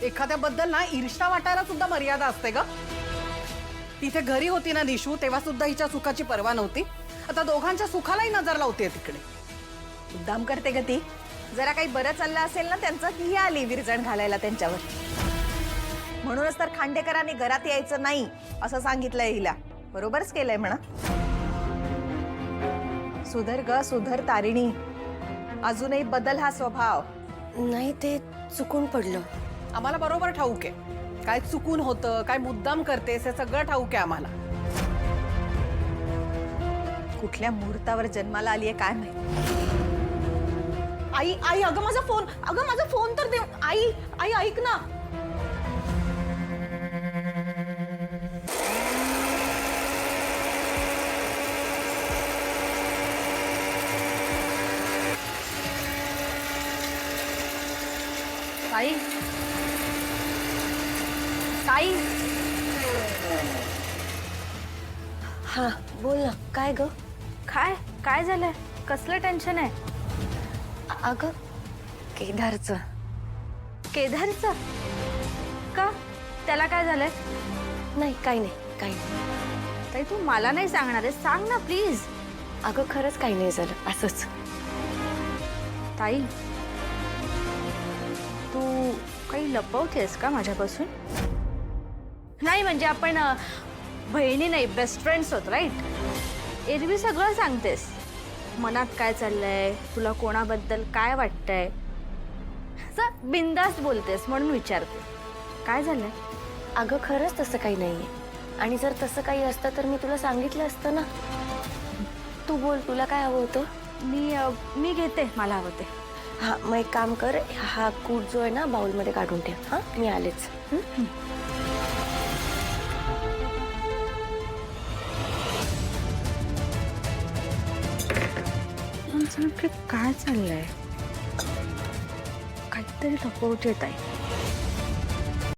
एखाद्याबद्दल ना ईर्ष्या वाटायला सुद्धा मर्यादा असते ग। तिथे घरी होती ना निशू, तेव्हा सुद्धा हिच्या सुखाची पर्वा नव्हती। आता दोघांच्या सुखालाही नजर लावते तिकडे। मुद्दाम करते ग ती। जरा काही बरं चाललं असेल ना त्यांचं, ही आली विरजण घालायला त्यांच्यावर। म्हणूनच तर खांडेकरांनी घरात यायचं नाही असं सांगितलंय हिला। बरोबरच केलंय म्हणा। सुधर ग सुधर तारिणी, अजूनही बदल हा स्वभाव। नाही ते चुकून पडलं। आम्हाला बरोबर ठाऊक आहे काय चुकून होतं, काय मुद्दाम करतेस, हे सगळं ठाऊक आहे आम्हाला। कुठल्या मुहूर्तावर जन्माला आलीये काय माहिती। आई आई अगं माझा फोन तर दे। आई आई ऐक ना। ताई ताई, हा बोल ना, काय ग? काय झालंय? कसलं टेन्शन आहे? अगं केदारचं। केदारचं? का? त्याला काय झालंय? नाही काही नाही। ताई तू मला नाही सांगणार आहे, सांग ना प्लीज। अगं खरंच काही नाही झालं, असंच। ताई तू काही लपवतेस का माझ्यापासून? नाही म्हणजे आपण बहिणी नाही, बेस्ट फ्रेंड्स होत, राईट? एरवी सगळं सांगतेस, मनात काय चाललंय, तुला कोणाबद्दल काय वाटतंय, असं बिनधास्त बोलतेस म्हणून विचारते, काय झालंय? अगं खरंच तसं काही नाहीये, आणि जर तसं काही असतं तर मी तुला सांगितलं असतं ना। तू बोल, तुला काय हवं होतं? मी घेते, मला हवं ते। हा मग एक काम कर, हा कूट जो आहे ना बाउलमध्ये काढून ठेव। हा मी आलेच। काय चाललंय? काहीतरी लपवते ताई।